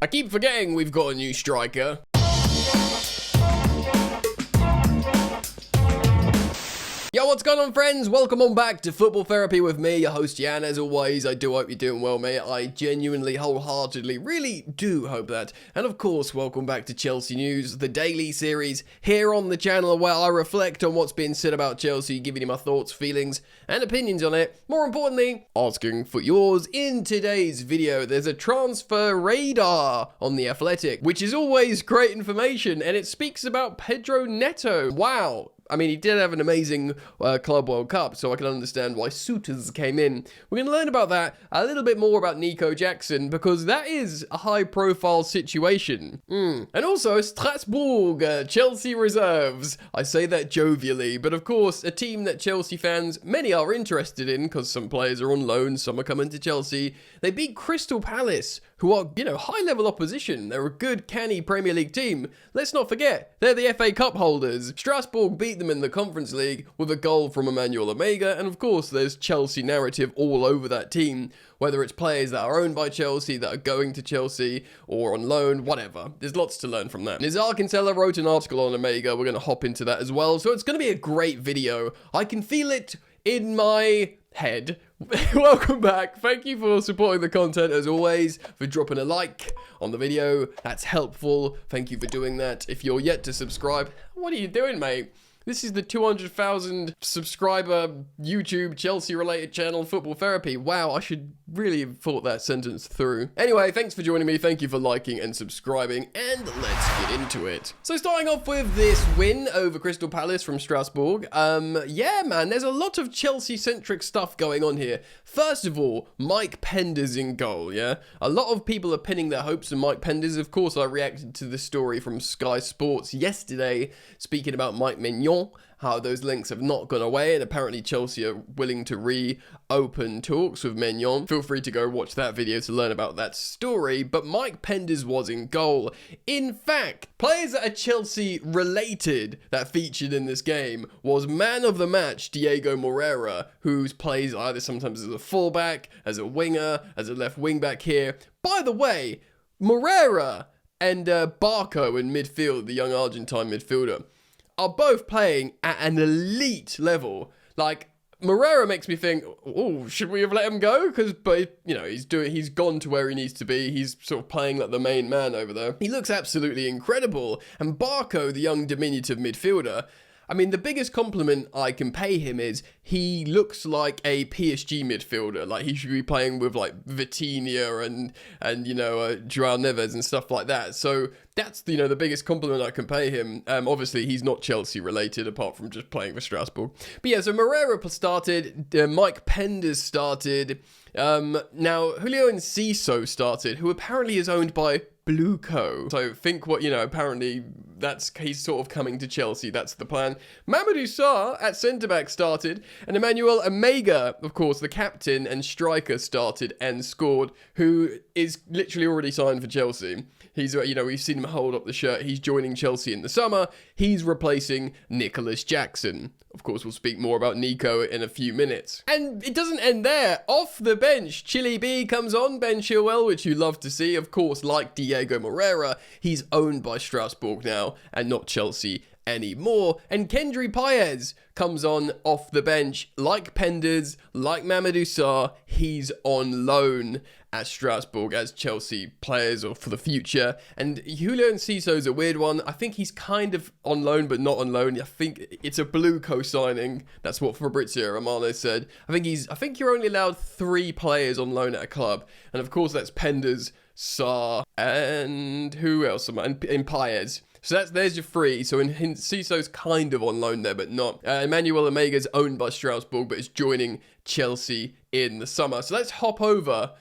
I keep forgetting we've got a new striker. Yo, what's going on, friends? Welcome on back to Football Therapy with me, your host Jan. As always, I do hope you're doing well, mate. I genuinely, wholeheartedly, really do hope that. And of course, welcome back to Chelsea News, the daily series here on the channel where I reflect on what's been said about Chelsea, giving you my thoughts, feelings, and opinions on it. More importantly, asking for yours. In today's video, there's a transfer radar on The Athletic, which is always great information, and it speaks about Pedro Neto. Wow. I mean, he did have an amazing Club World Cup, so I can understand why suitors came in. We're going to learn about that, a little bit more about Nico Jackson, because that is a high-profile situation. And also, Strasbourg, Chelsea reserves. I say that jovially, but of course, a team that Chelsea fans, many are interested in, because some players are on loan, some are coming to Chelsea. They beat Crystal Palace, who are, high-level opposition. They're a good, canny Premier League team. Let's not forget, they're the FA Cup holders. Strasbourg beat them in the Conference League with a goal from Emegha, and of course, there's Chelsea narrative all over that team, whether it's players that are owned by Chelsea, that are going to Chelsea, or on loan, whatever. There's lots to learn from that. Nizar Kinsella wrote an article on Emegha. We're going to hop into that as well, so it's going to be a great video. I can feel it in my head. Welcome back. Thank you for supporting the content as always, for dropping a like on the video. That's helpful. Thank you for doing that. If you're yet to subscribe, what are you doing, mate? This is the 200,000 subscriber YouTube Chelsea related channel, Football Therapy. Wow, I should really have thought that sentence through. Anyway, thanks for joining me. Thank you for liking and subscribing, and let's get into it. So starting off with this win over Crystal Palace from Strasbourg. Yeah, man, there's a lot of Chelsea-centric stuff going on here. First of all, Mike Penders in goal, yeah? A lot of people are pinning their hopes on Mike Penders. Of course, I reacted to the story from Sky Sports yesterday, speaking about Mike Maignan, how those links have not gone away, and apparently Chelsea are willing to reopen talks with Maignan. Feel free to go watch that video to learn about that story, but Mike Penders was in goal. In fact, players that are Chelsea related that featured in this game was man of the match Diego Moreira, who plays either sometimes as a fullback, as a winger, as a left wing back here. By the way, Moreira and Barco in midfield, the young Argentine midfielder, are both playing at an elite level. Like, Moreira makes me think, oh, should we have let him go? But he's gone to where he needs to be. He's sort of playing like the main man over there. He looks absolutely incredible. And Barco, the young diminutive midfielder, I mean, the biggest compliment I can pay him is he looks like a PSG midfielder. Like, he should be playing with, like, Vitinha and Joao Neves and stuff like that. So that's, the biggest compliment I can pay him. Obviously, he's not Chelsea related, apart from just playing for Strasbourg. But yeah, so Moreira started, Mike Penders started. Now, Julio Enciso started, who apparently is owned by Blueco. So think what, apparently he's sort of coming to Chelsea. That's the plan. Mamadou Sarr at centre-back started, and Emegha, of course, the captain and striker, started and scored, who is literally already signed for Chelsea. He's, we've seen him hold up the shirt. He's joining Chelsea in the summer. He's replacing Nicholas Jackson. Of course, we'll speak more about Nico in a few minutes. And it doesn't end there. Off the bench, Chili B comes on, Ben Chilwell, which you love to see. Of course, like Diego Moreira, he's owned by Strasbourg now and not Chelsea anymore. And Kendry Paez comes on off the bench. Like Penders, like Mamadou Sarr, he's on loan at Strasbourg as Chelsea players or for the future. And Julio Enciso is a weird one. I think he's kind of on loan but not on loan. I think it's a Blueco signing. That's what Fabrizio Romano said. I think you're only allowed 3 players on loan at a club. And of course that's Penders, Sarr, and who else am I? And Paez. So there's your 3. So Enciso's kind of on loan there, but not. Emmanuel Emegha is owned by Strasbourg, but is joining Chelsea in the summer. So let's hop over.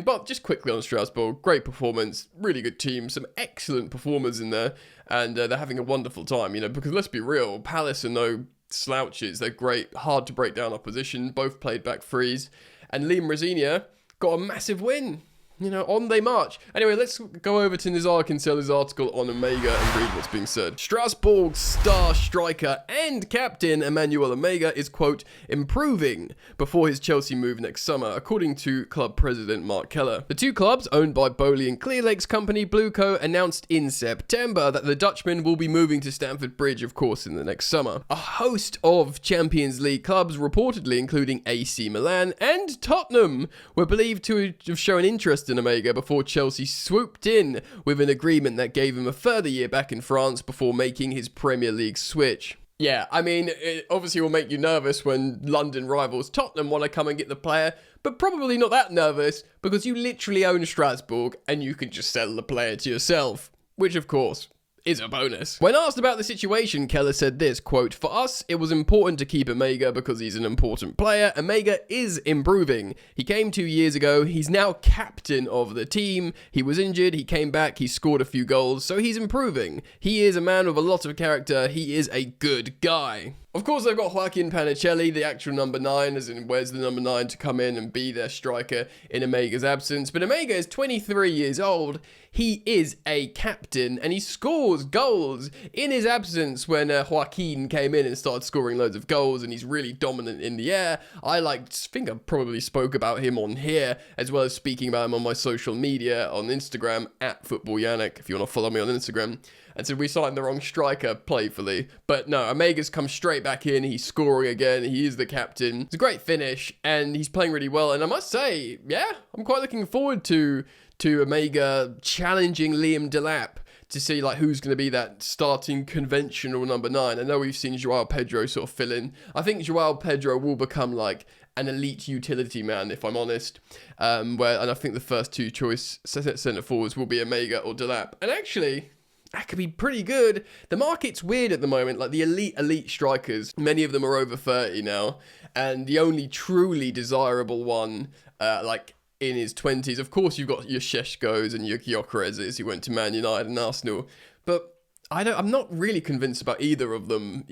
But just quickly on Strasbourg, great performance, really good team, some excellent performers in there, and they're having a wonderful time, because let's be real, Palace are no slouches. They're great, hard to break down opposition, both played back threes, and Liam Rosenior got a massive win. on they march. Anyway, let's go over to Nizar Kinsella's article on Emegha and read what's being said. Strasbourg's star striker and captain Emmanuel Emegha is, quote, improving before his Chelsea move next summer, according to club president Mark Keller. The two clubs, owned by Bowley and Clearlake's company Blueco, announced in September that the Dutchman will be moving to Stamford Bridge, of course, in the next summer. A host of Champions League clubs, reportedly including AC Milan and Tottenham, were believed to have shown interest in Emegha before Chelsea swooped in with an agreement that gave him a further year back in France before making his Premier League switch. Yeah, I mean, it obviously will make you nervous when London rivals Tottenham want to come and get the player, but probably not that nervous because you literally own Strasbourg and you can just sell the player to yourself, which of course is a bonus. When asked about the situation, Keller said this, quote, for us, it was important to keep Emegha because he's an important player. Emegha is improving. He came 2 years ago. He's now captain of the team. He was injured. He came back. He scored a few goals. So he's improving. He is a man with a lot of character. He is a good guy. Of course, they've got Joaquin Panicelli, the actual number 9, as in where's the number 9 to come in and be their striker in Emegha's absence. But Emegha is 23 years old. He is a captain and he scores goals in his absence when Joaquin came in and started scoring loads of goals, and he's really dominant in the air. I think I probably spoke about him on here as well as speaking about him on my social media on Instagram at FootballYannick, if you want to follow me on Instagram. And so we signed the wrong striker playfully. But no, Emegha's come straight back in. He's scoring again. He is the captain. It's a great finish and he's playing really well. And I must say, yeah, I'm quite looking forward to Emegha challenging Liam Delap to see like who's going to be that starting conventional number 9. I know we've seen Joao Pedro sort of fill in. I think Joao Pedro will become like an elite utility man, if I'm honest. And I think the first two choice centre forwards will be Emegha or Delap. And actually, that could be pretty good. The market's weird at the moment. Like the elite strikers, many of them are over 30 now. And the only truly desirable one, in his 20s, of course you've got your Šeškos and your Gyökereses who went to Man United and Arsenal. But I'm not really convinced about either of them,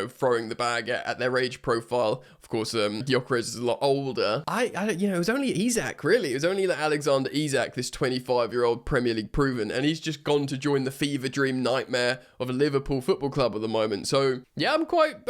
throwing the bag at their age profile. Of course, Gyökeres is a lot older. It was only Isak, really. It was only like Alexander Isak, this 25-year-old Premier League proven, and he's just gone to join the fever dream nightmare of a Liverpool Football Club at the moment. So, yeah, I'm quite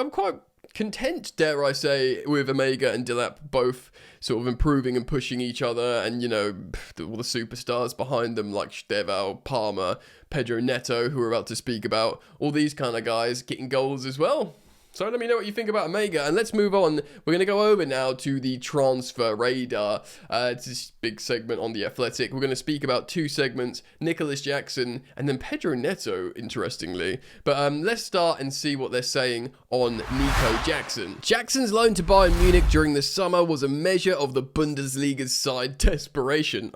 content, dare I say, with Emegha and Delap both sort of improving and pushing each other, and all the superstars behind them like Stevao, Palmer, Pedro Neto, who we're about to speak about, all these kind of guys getting goals as well. So let me know what you think about Emegha, and let's move on. We're going to go over now to the transfer radar. It's this big segment on The Athletic. We're going to speak about 2 segments, Nicholas Jackson and then Pedro Neto, interestingly. But let's start and see what they're saying on Nico Jackson. Jackson's loan to Bayern Munich during the summer was a measure of the Bundesliga's side desperation.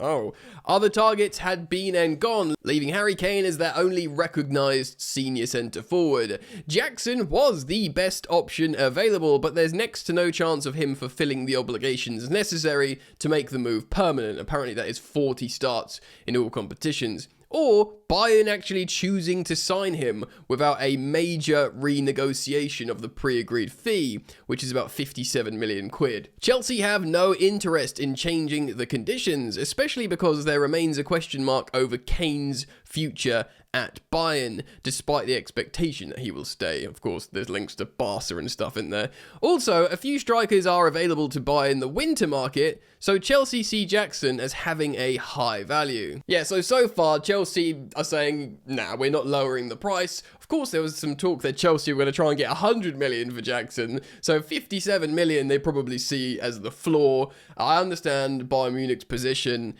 Other targets had been and gone, leaving Harry Kane as their only recognised senior centre forward. Jackson was the best option available, but there's next to no chance of him fulfilling the obligations necessary to make the move permanent. Apparently that is 40 starts in all competitions. Or Bayern actually choosing to sign him without a major renegotiation of the pre-agreed fee, which is about 57 million quid. Chelsea have no interest in changing the conditions, especially because there remains a question mark over Kane's future at Bayern, despite the expectation that he will stay. Of course, there's links to Barca and stuff in there. Also, a few strikers are available to buy in the winter market, so Chelsea see Jackson as having a high value. Yeah, so far, Chelsea are saying, nah, we're not lowering the price. Of course, there was some talk that Chelsea were going to try and get 100 million for Jackson, so 57 million they probably see as the floor. I understand Bayern Munich's position,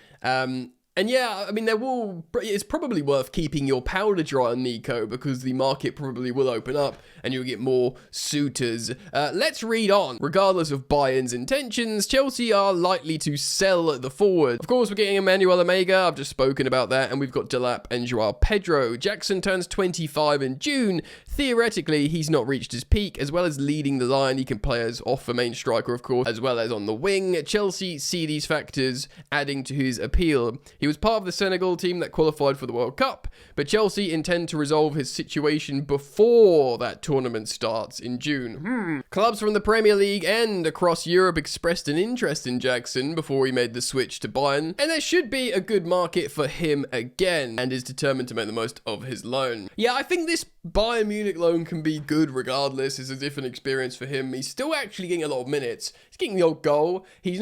and yeah, I mean, it's probably worth keeping your powder dry on Nico because the market probably will open up and you'll get more suitors. Let's read on. Regardless of Bayern's intentions, Chelsea are likely to sell the forward. Of course, we're getting Emmanuel Emegha. I've just spoken about that. And we've got Delap and Joao Pedro. Jackson turns 25 in June. Theoretically, he's not reached his peak. As well as leading the line, he can play as off a main striker, of course, as well as on the wing. Chelsea see these factors adding to his appeal. He was part of the Senegal team that qualified for the World Cup, but Chelsea intend to resolve his situation before that tournament starts in June. Clubs from the Premier League and across Europe expressed an interest in Jackson before he made the switch to Bayern, and there should be a good market for him again, and is determined to make the most of his loan. Yeah, I think this Bayern Munich loan can be good regardless. It's a different experience for him. He's still actually getting a lot of minutes. He's getting the odd goal. It's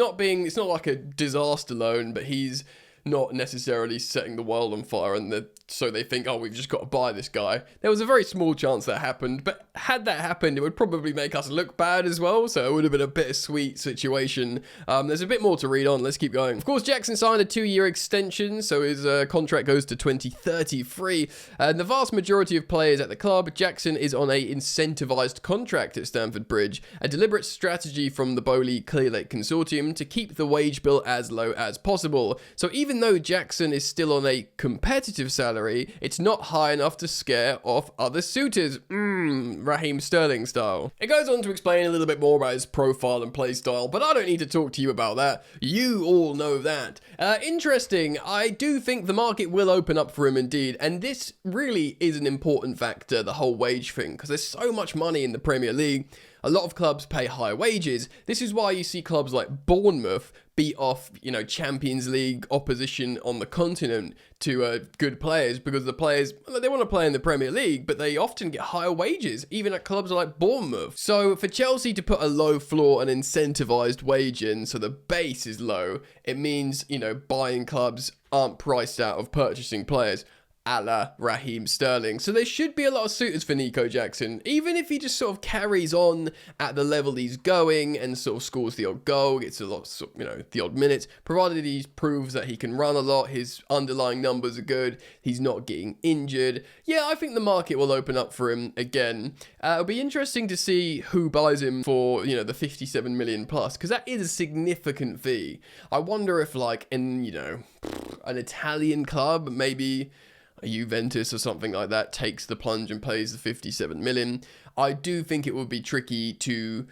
not like a disaster loan, but he's not necessarily setting the world on fire, and so they think, oh, we've just got to buy this guy. There was a very small chance that happened, but had that happened, it would probably make us look bad as well, so it would have been a bittersweet situation. There's a bit more to read on. Let's keep going. Of course, Jackson signed a 2-year extension, so his contract goes to 2033. And the vast majority of players at the club, Jackson is on a incentivized contract at Stamford Bridge, a deliberate strategy from the Bowley Clear Lake Consortium to keep the wage bill as low as possible. So even though Jackson is still on a competitive salary, it's not high enough to scare off other suitors. Raheem Sterling style. It goes on to explain a little bit more about his profile and play style, but I don't need to talk to you about that. You all know that. Interesting. I do think the market will open up for him indeed, and this really is an important factor, the whole wage thing, because there's so much money in the Premier League. A lot of clubs pay high wages. This is why you see clubs like Bournemouth beat off, Champions League opposition on the continent to good players, because the players, they want to play in the Premier League, but they often get higher wages, even at clubs like Bournemouth. So for Chelsea to put a low floor and incentivized wage in, so the base is low, it means, buying clubs aren't priced out of purchasing players, a la Raheem Sterling. So there should be a lot of suitors for Nico Jackson, even if he just sort of carries on at the level he's going and sort of scores the odd goal, gets a lot, the odd minutes, provided he proves that he can run a lot, his underlying numbers are good, he's not getting injured. Yeah, I think the market will open up for him again. It'll be interesting to see who buys him for, the 57 million plus, because that is a significant fee. I wonder if an Italian club, maybe a Juventus or something like that, takes the plunge and pays the 57 million. I do think it would be tricky to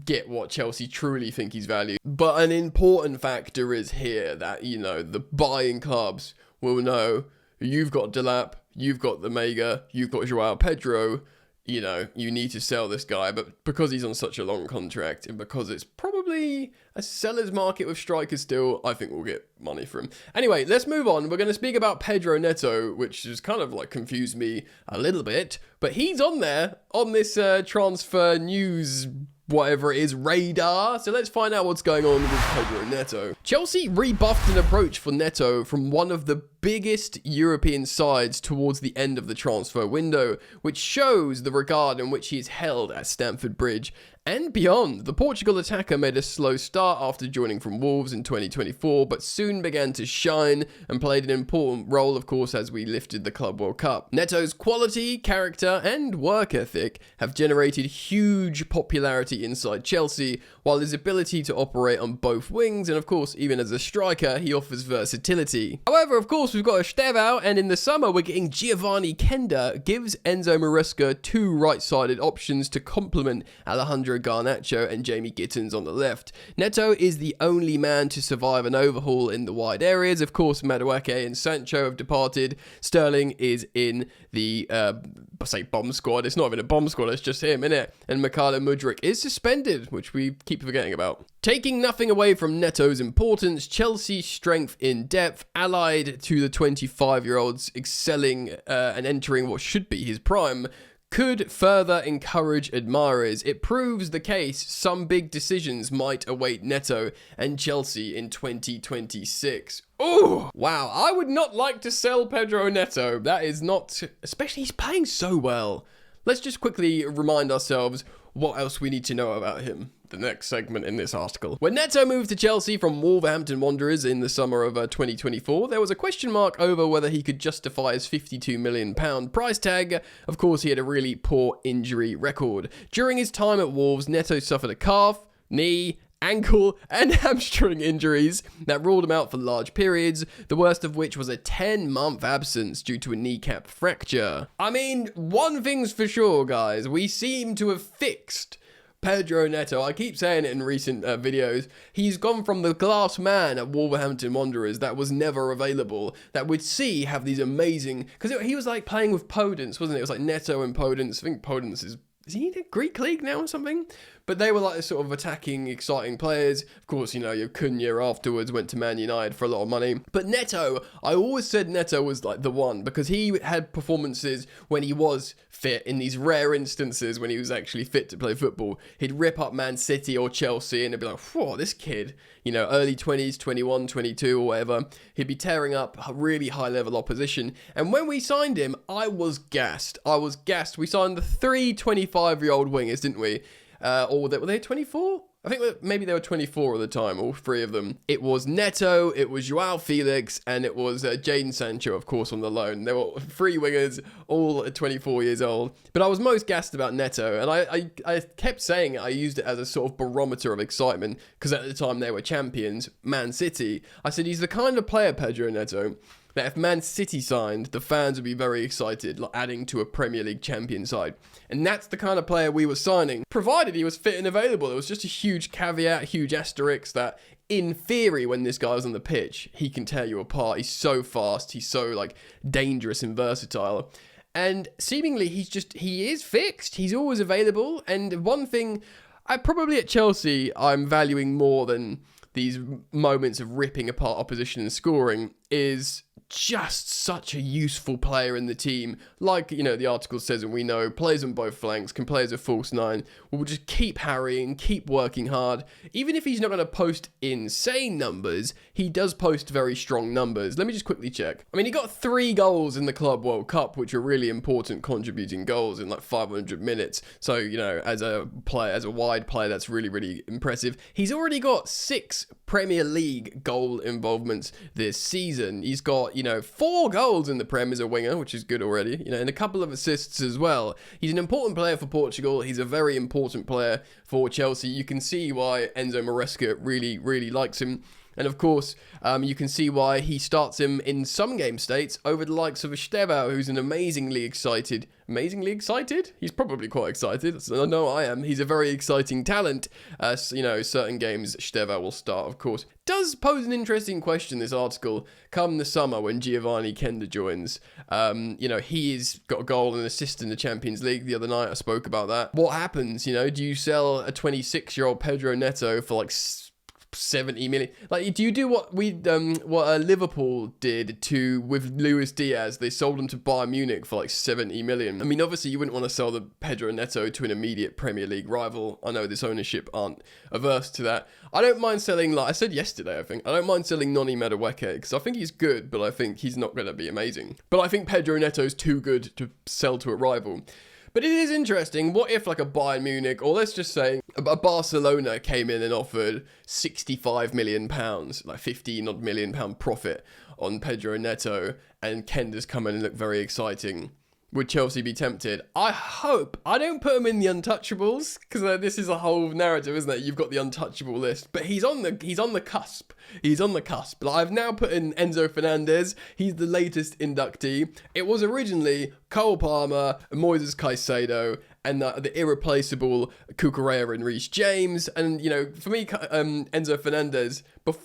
get what Chelsea truly think he's valued. But an important factor is here that, the buying clubs will know you've got Delap, you've got the Emegha, you've got Joao Pedro, you need to sell this guy, but because he's on such a long contract and because it's probably a seller's market with strikers still, I think we'll get money for him. Anyway, let's move on. We're going to speak about Pedro Neto, which has kind of confused me a little bit, but he's on there on this transfer news whatever it is, radar. So let's find out what's going on with Pedro Neto. Chelsea rebuffed an approach for Neto from one of the biggest European sides towards the end of the transfer window, which shows the regard in which he is held at Stamford Bridge and beyond. The Portugal attacker made a slow start after joining from Wolves in 2024, but soon began to shine and played an important role, of course, as we lifted the Club World Cup. Neto's quality, character, and work ethic have generated huge popularity inside Chelsea, while his ability to operate on both wings, and of course, even as a striker, he offers versatility. However, of course, we've got Estevao, and in the summer, we're getting Giovanni Kenda, gives Enzo Maresca two right-sided options to complement Alejandro Garnacho and Jamie Gittins on the left. Neto is the only man to survive an overhaul in the wide areas. Of course, Madueke and Sancho have departed. Sterling is in the, bomb squad. It's not even a bomb squad, it's just him, innit? And Mykhailo Mudryk is suspended, which we keep forgetting about. Taking nothing away from Neto's importance, Chelsea's strength in depth, allied to the 25-year-old's excelling and entering what should be his prime, could further encourage admirers. It proves the case some big decisions might await Neto and Chelsea in 2026. Oh, wow. I would not like to sell Pedro Neto. That is not, especially he's playing so well. Let's just quickly remind ourselves what else we need to know about him. The next segment in this article. When Neto moved to Chelsea from Wolverhampton Wanderers in the summer of 2024, there was a question mark over whether he could justify his £52 million price tag. Of course, he had a really poor injury record. During his time at Wolves, Neto suffered a calf, knee, ankle, and hamstring injuries that ruled him out for large periods, the worst of which was a 10-month absence due to a kneecap fracture. I mean, one thing's for sure, guys, we seem to have fixed Pedro Neto, I keep saying it in recent videos, he's gone from the glass man at Wolverhampton Wanderers that was never available, that we'd see have these amazing, because he was like playing with Podence, wasn't it? It was like Neto and Podence. I think Podence is he in the Greek league now or something? But they were like the sort of attacking, exciting players. Of course, you know, your Cunha afterwards went to Man United for a lot of money. But Neto, I always said Neto was like the one because he had performances when he was fit, in these rare instances when he was actually fit to play football. He'd rip up Man City or Chelsea and it'd be like, whoa, this kid, you know, early 20s, 21, 22 or whatever. He'd be tearing up really high level opposition. And when we signed him, I was gassed. We signed the 3 25-year-old wingers, didn't we? Or were they 24? I think maybe they were 24 at the time, all three of them. It was Neto, it was Joao Felix, and it was Jadon Sancho, of course, on the loan. They were three wingers, all at 24 years old. But I was most gassed about Neto, and I kept saying I used it as a sort of barometer of excitement, because at the time they were champions, Man City. I said, he's the kind of player, Pedro Neto, that if Man City signed, the fans would be very excited, like adding to a Premier League champion side. And that's the kind of player we were signing, provided he was fit and available. It was just a huge caveat, huge asterisk that in theory, when this guy's on the pitch, he can tear you apart. He's so fast, he's so like dangerous and versatile. And seemingly he is fixed, he's always available. And one thing, probably at Chelsea, I'm valuing more than these moments of ripping apart opposition and scoring, is just such a useful player in the team. Like, you know, the article says, and we know, plays on both flanks, can play as a false nine, will just keep harrying, keep working hard. Even if he's not going to post insane numbers, he does post very strong numbers. Let me just quickly check. I mean, he got 3 goals in the Club World Cup, which are really important contributing goals in like 500 minutes. So, you know, as a player, as a wide player, that's really, really impressive. He's already got 6 Premier League goal involvements this season. He's got, you know, 4 goals in the Prem as a winger, which is good already, you know, and a couple of assists as well. He's an important player for Portugal. He's a very important player for Chelsea. You can see why Enzo Maresca really, really likes him. And of course, you can see why he starts him in some game states over the likes of Estevao, who's an amazingly excited? He's probably quite excited. I know I am. He's a very exciting talent. You know, certain games Estevao will start, of course. Does pose an interesting question, this article, come the summer when Giovanni Kenda joins. You know, he's got a goal and an assist in the Champions League the other night. I spoke about that. What happens, you know? Do you sell a 26-year-old Pedro Neto for like 70 million? Like, do you do what Liverpool did with Luis Diaz? They sold him to Bayern Munich for like 70 million. I mean, obviously you wouldn't want to sell the Pedro Neto to an immediate Premier League rival. I know this ownership aren't averse to that. I don't mind selling, like I said yesterday, I don't mind selling Noni Madueke because I think he's good, but I think he's not going to be amazing. But I think Pedro Neto's too good to sell to a rival. But it is interesting, what if like a Bayern Munich, or let's just say a Barcelona came in and offered £65 million, like £15 odd million profit on Pedro Neto, and Kenda's come in and look very exciting. Would Chelsea be tempted? I hope. I don't put him in the untouchables, because this is a whole narrative, isn't it? You've got the untouchable list, but he's on the cusp. He's on the cusp. Like, I've now put in Enzo Fernandez. He's the latest inductee. It was originally Cole Palmer, Moises Caicedo, and the irreplaceable Cucurella and Reece James. And, you know, for me, Enzo Fernandez,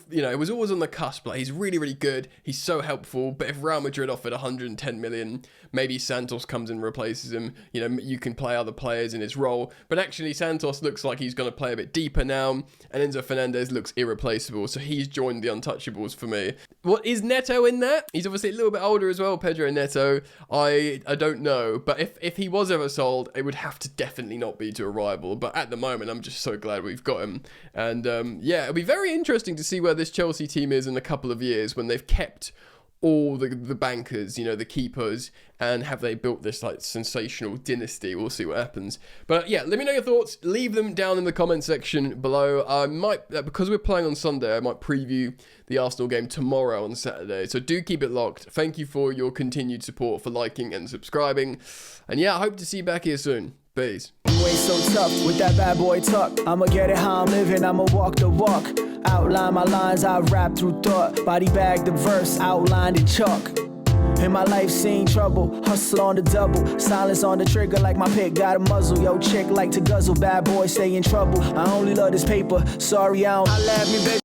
you know, it was always on the cusp. Like, he's really, really good. He's so helpful. But if Real Madrid offered 110 million, maybe Santos comes and replaces him. You know, you can play other players in his role. But actually, Santos looks like he's going to play a bit deeper now. And Enzo Fernandez looks irreplaceable. So he's joined the untouchables for me. What is Neto in there? He's obviously a little bit older as well, Pedro Neto. I don't know. But if he was ever sold, it would have to definitely not be to a rival. But at the moment, I'm just so glad we've got him. And yeah, it'll be very interesting to see where this Chelsea team is in a couple of years when they've kept all the bankers, you know, the keepers, and have they built this like sensational dynasty? We'll see what happens. But yeah, let me know your thoughts. Leave them down in the comment section below. I might, because we're playing on Sunday, I might preview the Arsenal game tomorrow on Saturday. So do keep it locked. Thank you for your continued support, for liking and subscribing. And yeah, I hope to see you back here soon. Peace. You ain't so tough with that bad boy tuck. I'ma get it how I'm living, I'ma walk the walk. Outline my lines, I rap through thought. Body bag the verse, outlined in chalk. In my life seen trouble, hustle on the double, silence on the trigger like my pick got a muzzle. Yo, chick like to guzzle, bad boy stay in trouble. I only love this paper, sorry I don't. I laugh me, baby.